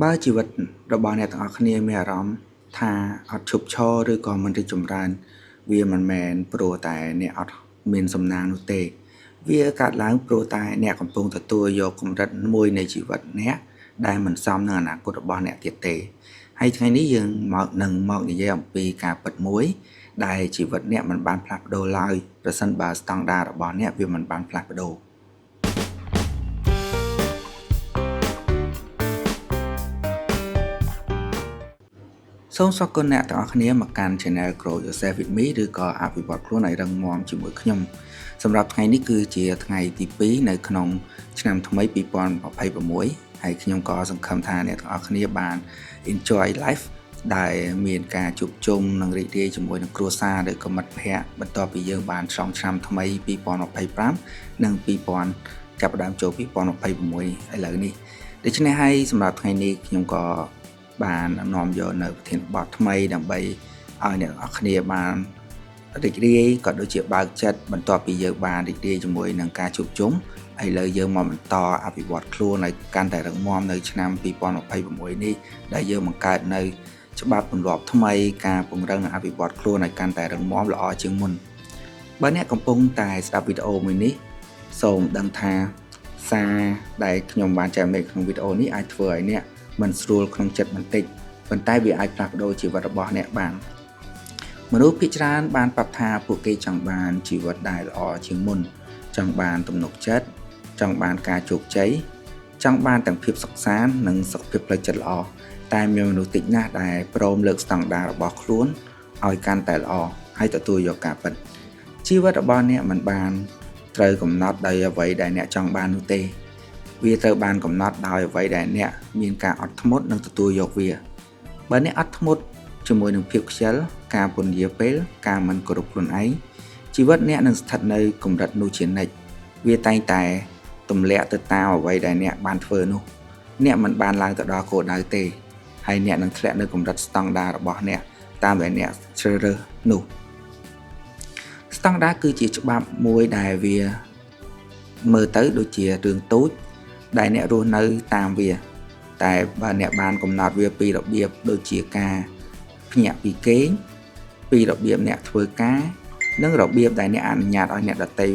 បើជីវិតរបស់អ្នកទាំងអស់គ្នាមានអារម្មណ៍ថាអត់ឈប់ឈរឬក៏មិនរីកចម្រើនវាមិនមែនព្រោះតែអ្នកអត់មានសំណាងនោះទេវាកើតឡើងព្រោះតែអ្នកកំពុងទទួលយកកម្រិតមួយនៃជីវិតអ្នកដែលមិនសមនឹងអនាគតរបស់អ្នកទៀតទេហើយថ្ងៃនេះយើងមកនិយាយអំពីការពិតមួយដែលជីវិតអ្នកមិនបានផ្លាស់ប្ដូរឡើយប្រសិនបើស្តង់ដាររបស់អ្នកវាមិនបានផ្លាស់ប្ដូរសូមស្វាគមន៍អ្នកទាំងអស់គ្នាមកកាន់ Channel Grow Yourself with Me ឬក៏អភិវឌ្ឍខ្លួនឲ្យរឹងមាំជាមួយខ្ញុំសម្រាប់ថ្ងៃនេះគឺជាថ្ងៃទី2នៅក្នុងឆ្នាំថ្មី2026ហើយខ្ញុំក៏សង្ឃឹមថាអ្នកទាំងអស់គ្នាបាន enjoy life ដែលមានការជួបជុំនិងរីករាយជាមួយនឹងគ្រួសារឬក៏មិត្តភ័ក្តិបន្ទាប់ពីយើងបានឆ្លងឆ្នាំថ្មី2025និង2000ចាប់ផ្ដើមចូល2026ឥឡូវនេះដូច្នេះហើយសម្រាប់ថ្ងៃនេះខ្ញុំក៏បាននាំយកនៅប្រធានបទថ្មីដើម្បីឲ្យអ្នកនរគ្នាបានរីករាយក៏ដូចជាបើកចិត្តបន្ទាប់ពីយើងបានរីករាយជាមួយនឹងការជួបជុំឥឡូវយើងមកបន្តអភិវឌ្ឍខ្លួនឲ្យកាន់តែរឹងមាំនៅឆ្នាំ2026នេះដែលយើងបង្កើតនៅច្បាប់ទម្លាប់ថ្មីការពង្រឹងនិងអភិវឌ្ឍខ្លួនឲ្យកាន់តែរឹងមាំល្អជាងមុនបើអ្នកកំពុងតែស្ដាប់វីដេអូមួយនេះសូមដឹងថាសារដែលខ្ញុំបានចែករំលែកក្នុងវីដេអូនេះអាចធ្វើឲ្យអ្នកមិនស្រួលក្នុងចិត្តបន្តិចប៉ុន្តែវាអាចផ្លាស់ប្ដូរជីវិតរបស់អ្នកបានមនុស្សភាគច្រើនបានប្រាប់ថាពួកគេចង់បានជីវិតដែលល្អជាងមុនចង់បានទំនុកចិត្តចង់បានការជោគជ័យចង់បានទាំងភាពសុខសាន្តនិងសុខភាពផ្លូវចិត្តល្អតែមានមនុស្សតិចណាស់ដែលព្រមលើកស្តង់ដាររបស់ខ្លួនឲ្យកាន់តែល្អហើយទទួលយកការពិតជីវិតរបស់អ្នកមិនបានត្រូវកំណត់ដោយអ្វីដែលអ្នកចង់បាននោះទេវាត្រូវបានកំណត់ដោយអ្វីដែលអ្នកមានការអត់ធ្មត់និងទទួលយកវាបើអ្នកអត់ធ្មត់ជាមួយនឹងភាពខ្ជិលការពន្យាពេលការមិនគោរពខ្លួនឯងជីវិតអ្នកនឹងស្ថិតនៅកម្រិតនោះជានិច្ចវាតែងតែទម្លាក់ទៅតាមអ្វីដែលអ្នកបានធ្វើនោះអ្នកមិនបានឡើងទៅដល់គោលដៅទេហើយអ្នកនឹងធ្លាក់នៅកម្រិតស្តង់ដាររបស់អ្នកតាមដែលអ្នកជ្រើសរើសនោះស្តង់ដារគឺជាច្បាប់មួយដែលវាមើលទៅដូចជារឿងតូចដែលអ្នករស់នៅតាមវាតែបើអ្នកបានកំណត់វាពីរបៀបដូចជាការភ្ញាក់ពីគេងពីរបៀបអ្នកធ្វើការនិងរបៀបដែលអ្នកអនុញ្ញាតឲ្យអ្នកដទៃ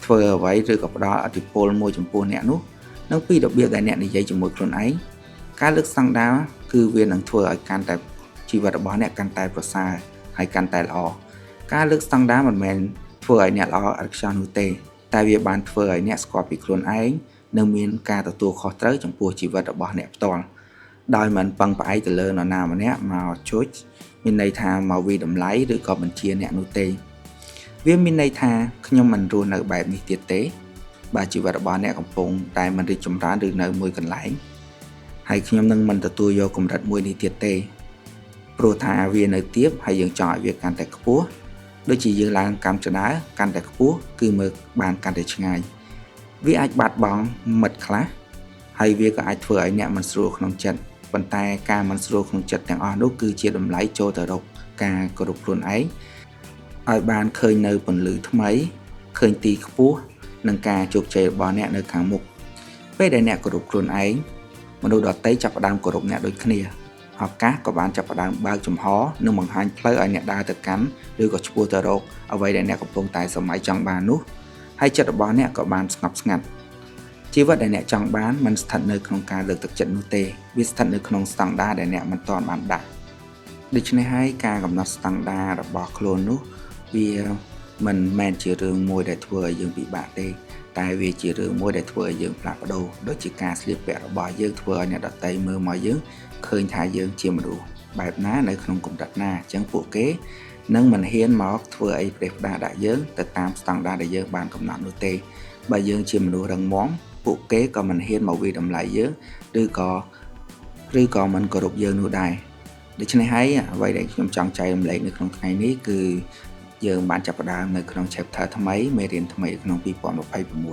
ធ្វើអ្វីឬក៏ផ្ដល់ឥទ្ធិពលមួយចំពោះអ្នកនោះនិងពីរបៀបដែលអ្នកនិយាយជាមួយខ្លួនឯងការលើកស្តង់ដារគឺវានឹងធ្វើឲ្យកាន់តែជីវិតរបស់អ្នកកាន់តែប្រសើរហើយកាន់តែល្អការលើកស្តង់ដារមិនមែនធ្វើឲ្យអ្នកល្អឥតខ្ចោះនោះទេតែវាបានធ្វើឲ្យអ្នកស្គាល់ពីខ្លួនឯងនិងមានការទទួលខុសត្រូវចំពោះជីវិតរបស់អ្នកផ្ទាល់ដោយមិនពឹងផ្អែកទៅលើនរណាម្នាក់មកជួយមានន័យថាមកវិតម្លៃឬក៏បញ្ជាអ្នកនោះទេវាមានន័យថាខ្ញុំមិនរស់នៅបែបនេះទៀតទេបើជីវិតរបស់អ្នកកំពុងតែមិនរីកចម្រើនឬនៅមួយកន្លែងហើយខ្ញុំនឹងមិនទទួលយកកម្រិតមួយនេះទៀតទេព្រោះថាវានៅទាបហើយយើងចង់ឲ្យវាកាន់តែខ្ពស់ដូចជាយើងឡើងកម្មចនាកាន់តែខ្ពស់គឺមើលបានកាន់តែឆ្ងាយវាអាចបាត់បង់មិត្តខ្លះហើយវាក៏អាចធ្វើឲ្យអ្នកមិនស្រួលក្នុងចិត្តប៉ុន្តែការមិនស្រួលក្នុងចិត្តទាំងអស់នោះគឺជាតម្លៃចូលទៅរកការគោរពខ្លួនឯងឲ្យបានឃើញនៅពន្លឺថ្មីឃើញទីខ្ពស់និងការជោគជ័យរបស់អ្នកនៅខាងមុខពេលដែលអ្នកគោរពខ្លួនឯងមនុស្សដទៃចាប់ផ្ដើមគោរពអ្នកដូចគ្នាឱកាសក៏បានចាប់ផ្ដើមបើកចំហនិងបង្ហាញផ្លូវឲ្យអ្នកដើរទៅកាន់ឬក៏ឆ្ពោះទៅរកអ្វីដែលអ្នកកំពុងតែសម័យចង់បាននោះហើយចិត្តរបស់អ្នកក៏បានស្ងប់ស្ងាត់ជីវិតដែលអ្នកចង់បានមិនស្ថិតនៅក្នុងការលើកទឹកចិត្តនោះទេវាស្ថិតនៅក្នុងស្តង់ដារដែលអ្នកមិនទាន់បានដាក់ដូច្នេះហើយការកំណត់ស្តង់ដាររបស់ខ្លួននោះវាមិនមែនជារឿងមួយដែលធ្វើឲ្យយើងពិបាកទេតែវាជារឿងមួយដែលធ្វើឲ្យយើងផ្លាស់ប្ដូរដូចជាការស្លៀកពាក់របស់យើងធ្វើឲ្យអ្នកដទៃមើលមកយើងឃើញថាយើងជាមនុស្សបែបណានៅក្នុងកម្រិតណាអញ្ចឹងពួកគេនឹងមិនហ៊ានមកធ្វើអីផ្ដេសផ្ដាសដាក់យើងទៅតាមស្តង់ដារដែលយើងបានកំណត់នោះទេបើយើងជាមនុស្សរឹងមាំពួកគេក៏មិនហ៊ានមកវាយតម្លៃយើងឬក៏មិនគោរពយើងនោះដែរដូច្នេះហើយអ្វីដែលខ្ញុំចង់ចែករំលែកនៅក្នុងថ្ងៃនេះគឺយើងបានចាប់ផ្ដើមនៅក្នុង chapter ថ្មីមេរៀនថ្មីក្នុង2026អ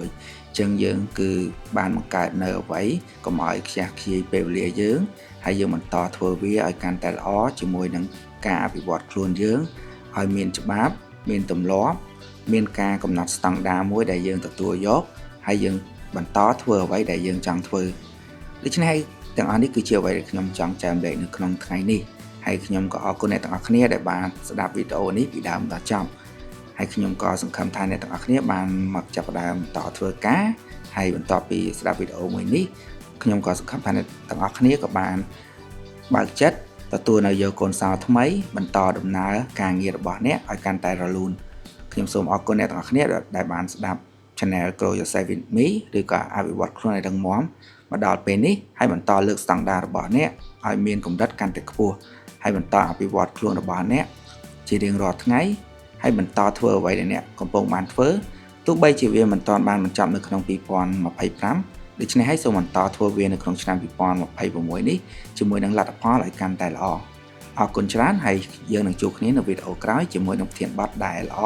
ញ្ចឹងយើងគឺបានបង្កើតនៅអ្វីកុំឲ្យខ្ជះខ្ជាយពេលវេលាយើងហើយយើងបន្តធ្វើវាឲ្យកាន់តែល្អជាមួយនឹងការអភិវឌ្ឍខ្លួនយើងឲ្យមានច្បាប់មានទម្លាប់មានការកំណត់ស្តង់ដារមួយដែលយើងទទួលយកហើយយើងបន្តធ្វើអ្វីដែលយើងចង់ធ្វើដូច្នេះ ទាំងអស់នេះគឺជាអ្វីដែលខ្ញុំចង់ចែករំលែកនៅក្នុងថ្ងៃនេះហើយខ្ញុំក៏អរគុណអ្នកទាំងអស់គ្នាដែលបានស្ដាប់វីដេអូនេះពីដើមដល់ចប់ហើយខ្ញុំក៏សង្ឃឹមថាអ្នកទាំងអស់គ្នាបានមកចាប់ផ្ដើមតធ្វើការហើយបន្ទាប់ពីស្ដាប់វីដេអូមួយនេះខ្ញុំក៏សង្ឃឹមថាអ្នកទាំងអស់គ្នាក៏បានបើកចិត្តទទួលនៅយកកូនសោថ្មីបន្តដំណើរការងាររបស់អ្នកឲ្យកាន់តែរលូនខ្ញុំសូមអរគុណអ្នកទាំងអស់គ្នាដែលបានស្ដាប់ Channel Grow Yourself with Me ឬក៏អភិវឌ្ឍខ្លួនឲ្យរឹងមាំមកដល់ពេលនេះហើយបន្តលើកស្តង់ដាររបស់អ្នកឲ្យមានកម្រិតកាន់តែខ្ពស់ហើយបន្តអភិវឌ្ឍខ្លួនរបស់អ្នកជារៀងរាល់ថ្ងៃហើយបន្តធ្វើអ្វីដែលអ្នកកំពុងបានធ្វើទោះបីជាវាមិនទាន់បានបញ្ចប់នៅក្នុង2025ដូច្នេះហើយសូមបន្តធ្វើវានៅក្នុងឆ្នាំ2026នេះជាមួយនឹងលទ្ធផលឲ្យកាន់តែល្អអរគុណច្រើនហើយយើងនឹងជួបគ្នានៅវីដេអូក្រោយជាមួយនឹងប្រធានបទដែលល្អ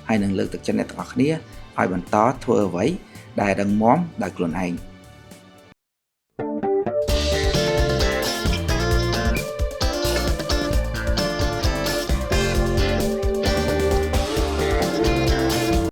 ហើយនឹងលើកទឹកចិត្តអ្នកទាំងអស់គ្នាឲ្យបន្តធ្វើអ្វីដែលរឹងមាំដោយខ្លួនឯង